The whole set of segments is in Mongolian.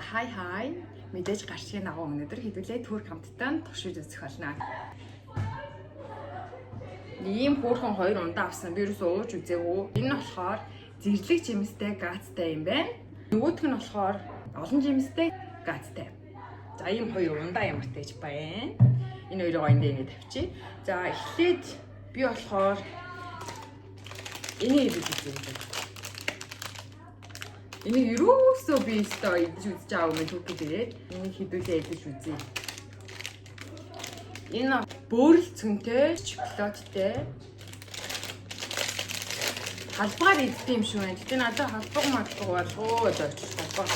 хай мэдээж гарчгийн агуу өнөөдөр хэдүүлээ төр хамтдаа туршиж үзэх болно. Ийм хөөрхөн хоёр ундаа авсан вирус ууж үзээгүй. Энэ нь болохоор зэрлэг жимстэй газтай юм байна. Нөгөөх нь болохоор олон жимстэй газтай. За ийм хоёр ундаа ямар тааж байна. Энэ хоёроо энд тавьчих. За эхлээд би болохоор энийг үзье. Энийг юусоо би өстой идэж үзэж байгаа юм зүг гэдэг. Энийг хэдүүлээ идэж үзье. Энэ бөөрл цөнтэй шоколадтай халбаар идэх юм шиг байна. Гэтэ надад халбаг болов уу гэж халбаг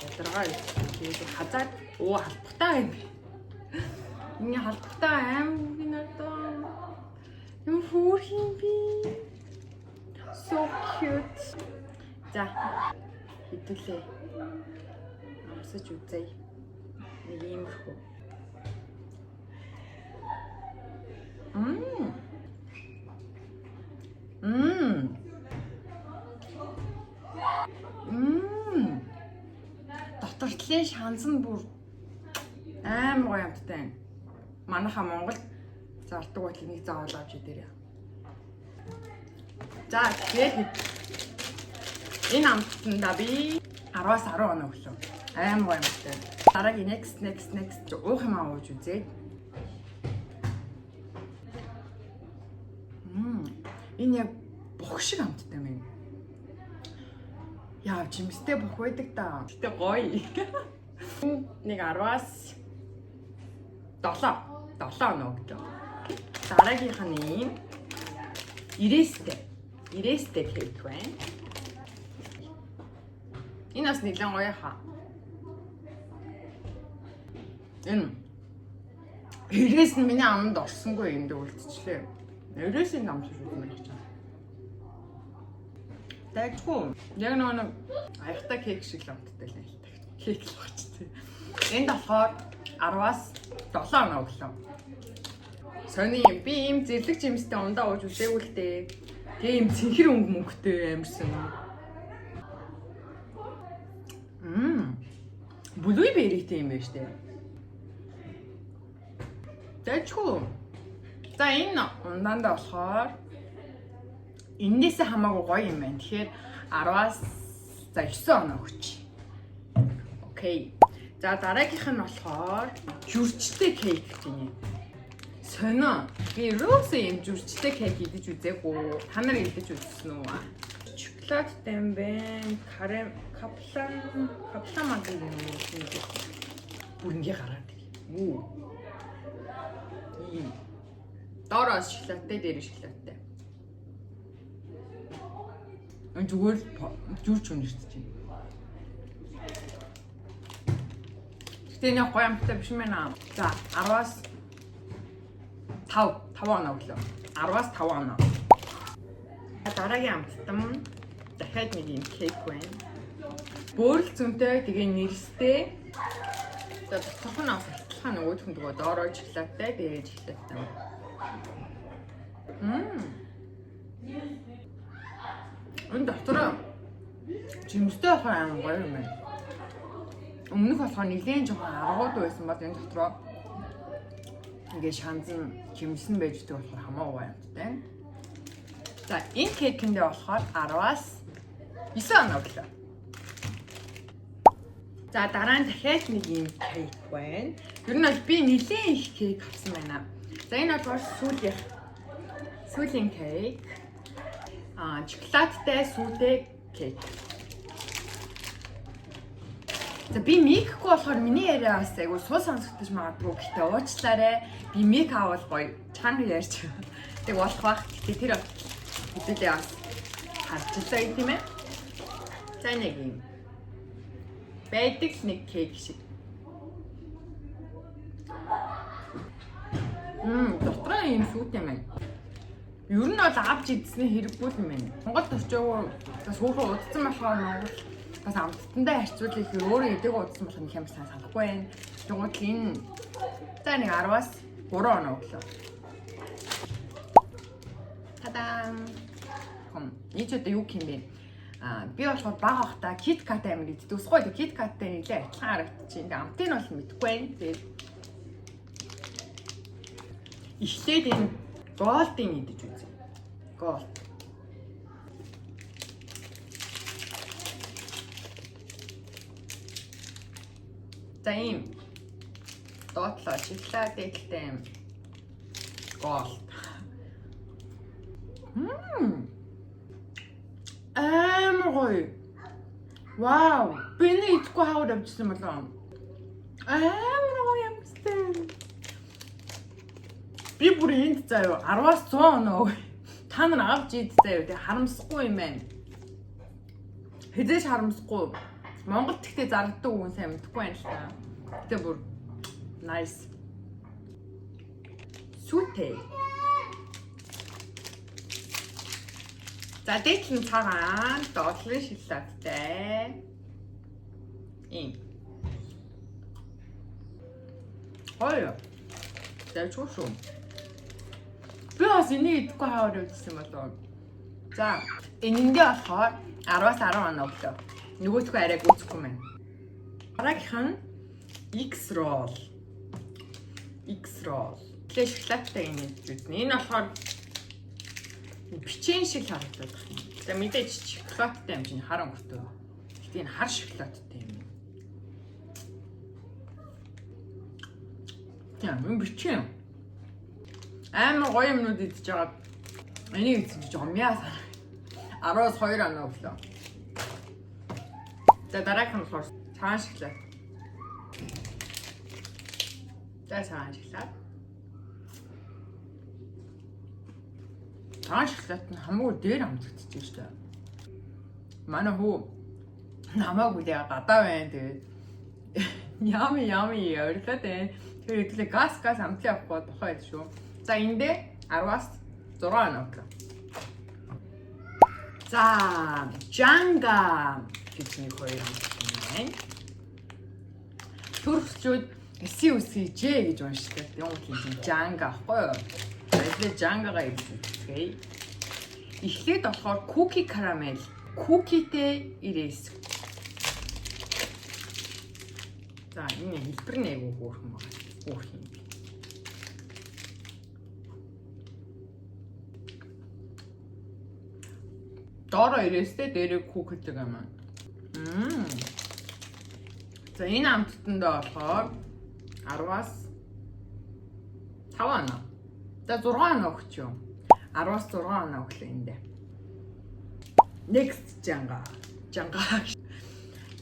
ядаргаа идэх хазаад халбагтай юм. Миний халбагтай аим би надад юм хөөрхөн би. So cute. За хэдүүлээ амсаж үзье. Нэг иймэрхүү. Дотортлын шанс нь бүр амар гоё амттай. Манайха Монголд зардаг бол энийг заавал авч идээрэй. За тэгээд энэ амттанда би 10-аас 10 оноо өглөө. Амар гоё амттай. Дараагийн next уух юм аа ууж үзье. Энэ яг бох шиг амттай юм. Яа, жимстэй бох байдаг да. Гэтэ гоё. Нэг 10-аас 7 оноо өглөө. Дараагийнх нь ийм ирээстэй кейк байна. Энэ бас нэлээд гоё хаа. Энэ ирээс нь миний аманд орсонгүй юм дэ үлдчихлээ. Ирээсийн амтж үзмээр гэж байна. Тэгвэл яг нэг аяхтай кейк шиг л амттай л нэлээд кейк л багчтэй. Энд болохоор 10-аас 7 оноо өглөө. Сони би ийм зэрлэг жимстэй ундаа ууж үзээгүй л дээ. Тэгээ ийм цэнхэр мөнгөтэй амарсан. Blueberryтэй юм байна штэ. Тэгвэл за энэ ундаанда болохоор энээс хамаагүй гоё юм байна. Тэгэхээр 10-аас 9 оноо өгч. Окей. За дараагийнх нь болохоор жүрчтэй кейк гинэ. Сонио. Би юусоо юм жүрчтэй кейк идэж үзээгүй. Та нар идэж үзсэн үү? Шоколадтай юм байна. Каплан мантыг юм. Бүрнгээ гараад ий. Ийм. Доороос шоколадтай, дээр шоколадтай. Энэ зүгээр жүрч үнэрч чинь. Гэтэ энэ гоё амттай биш мэнэ. За 10-аас 5 оноо өглөө. 10-аас 5 оноо. Дараагийн амттан дахиад нэг юм кейк байна. Бөөрл зөнтэй тэгээ нэрстэй. За доторх нь бас адилхан нөгөөх нь нөгөө доороо шоколадтай, дээрээ шоколадтай. Энэ дотор жимстэй болохоор амар гоё юм байна. Өмнөх болохоор нэлээд жоохон аргууд байсан бол энэ дотроо ингээд шанзан жимсэн байж байгаа болохоор хамаагүй гоё амттай. За энэ кейкэндээ болохоор 10-аас 9 оноо өглөө. За дараа нь дахиад нэг юм кейк байна. Ер нь бол би нэлээд их кейк авсан байна. За энэ бол сүүлийн кейк. Шоколадтай сүүтэй кейк. За би мейкгүй болохоор миний яриа бас айгу суу сонсогдож магадгүй. Гэхдээ уучлаарай. Би мейк авал гоё чанга ярьж. Тэг болох бах. Гэтэ тэр хэдүүлээ бас харчлаа юм ээ. За нэг юм байдаг нэг кейк шиг. Дотроо юм сүйт юм байна. Ер нь бол авч идсний хэрэггүй юм байна. Монголд очиагүй бас хөөхөө удсан болохоор Монгол бас амттандаа харьцуулах хэрэг өөрөө идэг удсан болох нэг юм санахгүй байна. Тэгвэл энэ за нэг 10-аас 3 оноо өглөө. Тадам. Энэ ч одоо юу юм бэ? Би болохоор бага хахта KitKat амир иддэг. Усгүй KitKat-тай нэлээ адилхан харагдчих. Тэгээ амтыг нь бол мэдэхгүй байна. Тэгээд ихлээд энэ голдын идэж үзье. Голд. За ийм доотлоо шоколадтай юм. Голд. Гоё. Вау. Биний идэхгүй хавар авчихсан болоо. Гоё юмстэй. Би бүр энд заяа 10-аас 100 оноо. Та нар авч ид заяа. Тэг харамсахгүй юм байна. Хэзээш харамсахгүй. Монгол тэгтээ зардаг үгэн сайн мэдхгүй байна л та. Гэтэ бүр nice. Сүтэй. За дэйтлэн цагаан доотлын шоколадтай. Ийм. Гоё. Тэвчгүй шүү. Би бас энийг идэхгүй хавар үзсэн болов. За энэндээ болохоор 10-аас 10 оноо өглөө. Нөгөөдхөө арай гүйцэхгүй маань. Дараагийнх нь X-roll. Тэгээ шоколадтай энэ үзсэн. Энэ болохоор бичэн шиг харагдаад байна. За мэдээж шоколадтай юм чинь харан хүртөө. Гэтэ энэ хар шоколадтай юм. Яа, энэ бичэн. Амар гоё юмнууд идэж байгаа. Энийг үзэж жоохон мяа санаа. 10-аас 2 оноо өглөө. За дараагийнх нь болохоор цагаан шоколад. За цагаан шоколад. Цагаан шоколад нь хамгийн дээр амтагдчих шүү дээ. Манай хүү намайг үлээ гадаа байна тэгээд ями өөрлөд байна. Тэгээд итлээ газ амтлаа авахгүй тухай байд шүү. За эндээ 10-аас 6 оноо өглөө. За Жанга гэж нэг хоёр юм байна. Туркчууд SUCJ гэж уншдаг. Юм тийм Жанга ахгүй юу? Тэгээд Жангагаа ирсэн. Эхлээд болохоор cookie caramel, cookieтэй ирээс. За энэ хэлбэр нэг хөөрхөн байна. Хөөрхөн. Дороо ирээстэй дээрээ cookie-тэй юм. За энэ амттандаа болохоор 10-аас 5 оноо. За 6 оноо өгч юм. 10-аас 6 оноо өглөө эндээ. Next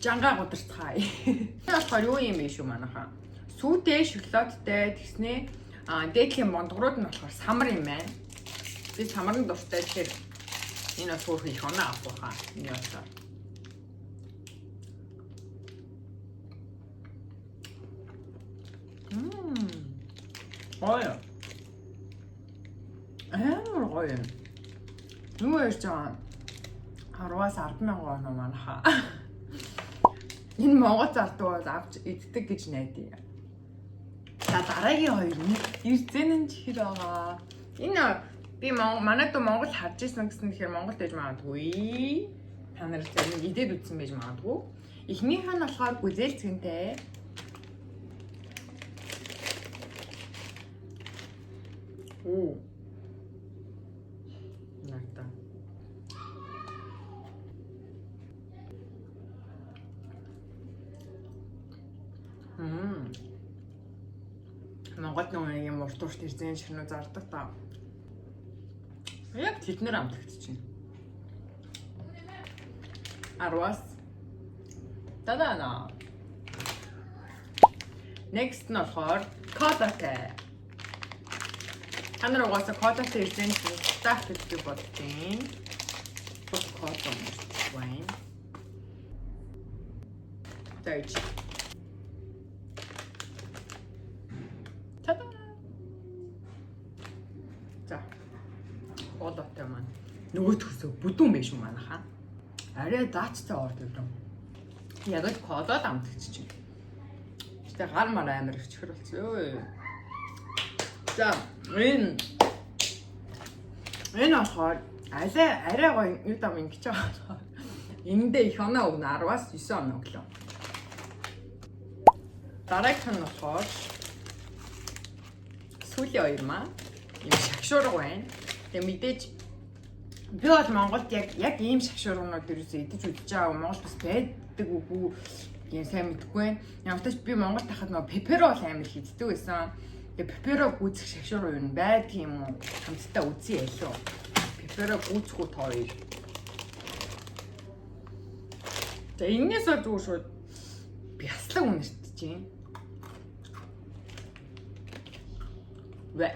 Жанга гудартхай. Энэ болохоор юу юм бэ шүү манайхаа. Сүйтэй шоколадтай тэгснээ дээдлийн мондгорууд нь болохоор самар юм байна. Би самарын дуртай тэгэхээр энэ бас өөр их оноо авах хаа. Энэ болохоор гоё. Гоё. Юу ярьж байгаа 10-аас 10,000 оноо манайхаа. Энэ Монгол зардаг бол авч иддэг гэж найдаа. За дараагийн хоёр нь эрзэнэн чихэр байгаа. Энэ би манайд Монгол харж ирсэн гэсэн тэгэхээр Монгол дэж магадгүй. Та нар зөв идээд үзсэн байж магадгүй. Эхнийх нь болохоор гүзээлцгэнтэй. Оо. Нартаа. Монголд нэг юм урт эрзэн ширнүү зардаг та. Яг тэднэр амтгдчихэв. 10-аас тадана. Next нь болохоор кодатай. Танар угаасаа кодатай эрзэн стаф гэдэг боддیں۔ Кода байна. Дайч. Тада. За. Кодатай маань нөгөөдхөөсөө бүдүүн биш юм манайхаа. Арай даацтай орд юм. Яг л кодод амтгдчихэв. Гэтэ гар мар амар их чихэр болчихсон ёо. За, энэ болохоор арай гоё юу даа ингэж байгаа. Эндээ их оноо өгнө 10-аас 9 оноо өглөө. Дараагийнх нь болохоор сүүлийн хоёр маа. Ийм шагшуурга байна. Тэгээ мэдээж би бол Монголд яг ийм шагшуургнууд ерөөсөө идэж үзэж байгаа. Монгол бас байдаг үгүй юм сайн мэдэхгүй байна. Ямар ч тач би Монголд тахад нөө пеперо бол амар их иддэг байсан. Тэгээ пеперо гүйцэх шагшуурга юу байдаг юм уу? Хамтдаа үзье ялуу. Пеперо гүйцэхгүй та хоёр. Тэгээ энэс бол зүгээр шууд би яслаг үнэртэж чинь. Вэ.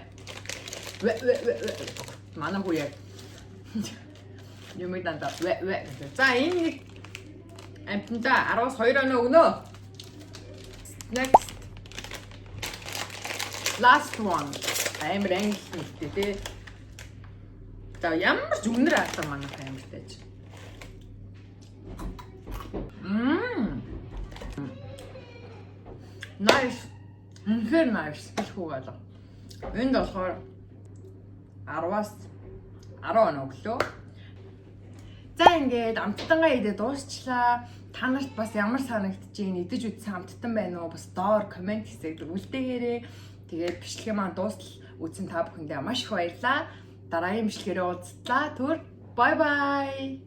Манай хүү яг юм дандаа вэ. За энэ нэг амтнда 10-аас 2 оноо өгнө. Next. Last one. Амар англи хэлтэй тий. За ямар ч үнэр аалаа манай амттай ч. Nice. Үнэхээр nice хэлхүү болоо. Энд болохоор 10-аас 10 оноо өглөө. За ингээд амттангаа идэ дуусчлаа. Та нарт бас ямар санагдаж байна? Идэж үзсэн амттан байна уу? Бас доор комент хэсэгт үлдээгээрэй. Тэгээд бичлэгээ маань дуустал үзсэн та бүхэндээ маш их баярлалаа. Дараагийн бичлэгээрээ уулзлаа. Түр бай бай.